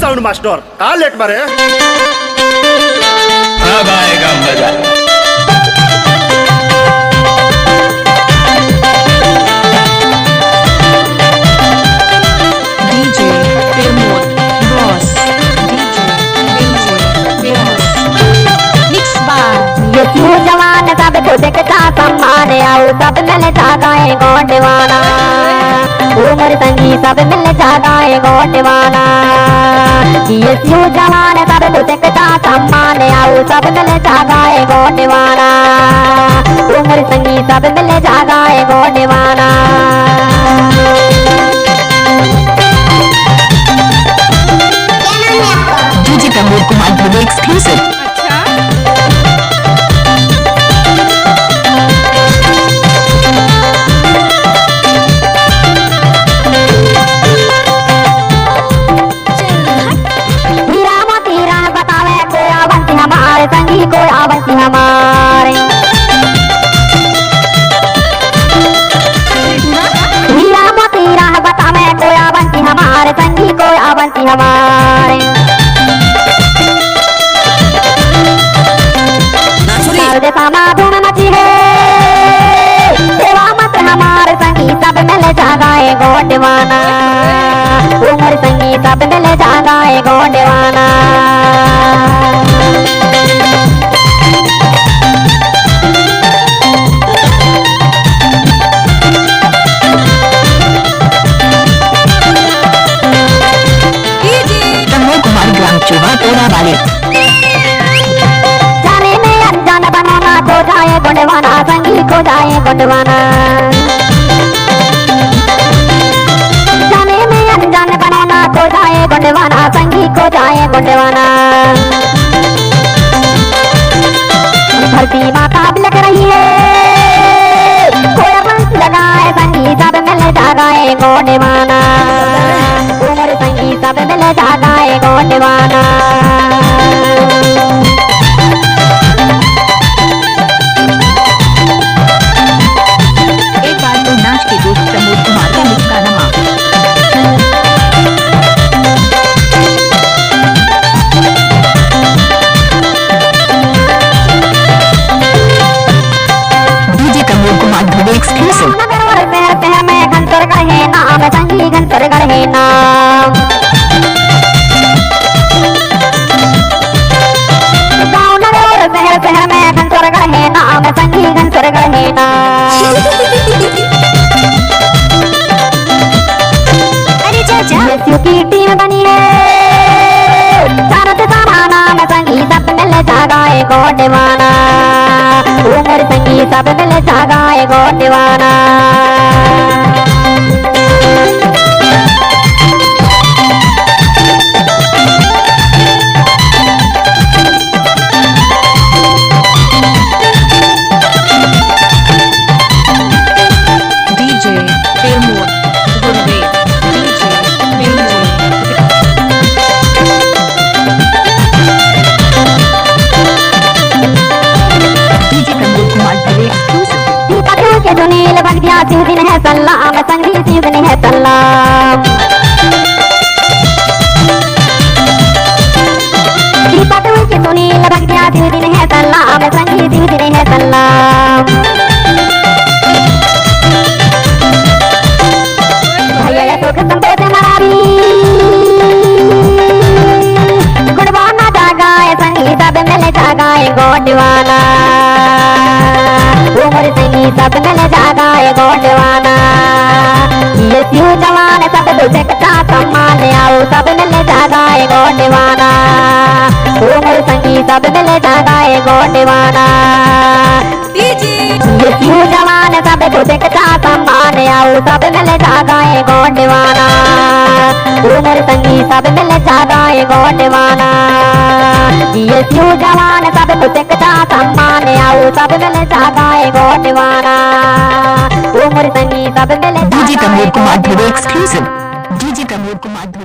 Sound master का late बारे अब आएगा मजा। DJ Remote Boss DJ Mix Bar ये क्यों जवान सब तो देखता सम्मान आओ सब मिल जागाए गोंडवाना उमर संगी सब मिल जागाए गोंडवाना ये क्यों जवान सब तो देखता सम्मान आओ सब मिल जागाए गोंडवाना उमर संगी सब मिल जागाए Gondwana DJ Pramod Kumar Dhruv exclusive संगी को आवंती हमारे हीरा मोती राह बतावे को आवंती हमारे संगी को आवंती हमारे सामा धूम मची है सेवा मत हमारे संगी सब मिल जागाए गोंडवाना उमर संगी सब मिल जागाए गोंडवाना जाने में अनजान बनाना को जाए गोंडवाना संगी को जाए गोंडवाना जाने में अनजान बनाना को जाए गोंडवाना संगी को जाए गोंडवाना धरती माता बिलक रही है कोई बंस लगाए संगी सब मिल जागाए गोंडवाना उमर संगी सब मिल जागाए गोंडवाना एक बार तो नाच के दोस्त प्रमोद कुमार का मिक्स गाना DJ Pramod Kumar Dhruv exclusive में घंटर गढ़े नाम संगी घंटर गढ़े नाम गाँव नगर शहर शहर में घंटर गढ़े नाम संगी घंटर गढ़े नाम यीशु की टीम बनी है चारों दिशा नाम संगी सब मिल जागाए गोंडवाना उमर संगी सब मिल जागाए Gondwana DJ Pramod Dhruv DJ Pramod Kumar Dhruv exclusive के सुनील बन गया दिन है सलाम संगी दिन है सलाम के सुनील बन गया दिन है सलाम संगी दिन है सलाम भैया तो खत्म पे मरारी गुड़वाना जागाए संगी सब मिल जागाए गोंडवाना उमर संगी सब मिल जागाए गोंडवाना ये क्यों जवान सब तो देखता सम्मान आओ सब मिल जागाए गोंडवाना उमर संगी सब मिल जागाए गोंडवाना ये क्यों जवान सब तो देखता सम्मान आओ सब मिल जागाए गोंडवाना उमर संगी सब मिल जागाए गोंडवाना ये क्यों जवान सब तो देखता सम्मान आओ सब मिल जागाए गोंडवाना उमर संगी सब मिल DJ Pramod Kumar Dhruv exclusive DJ Pramod Kumar Dhruv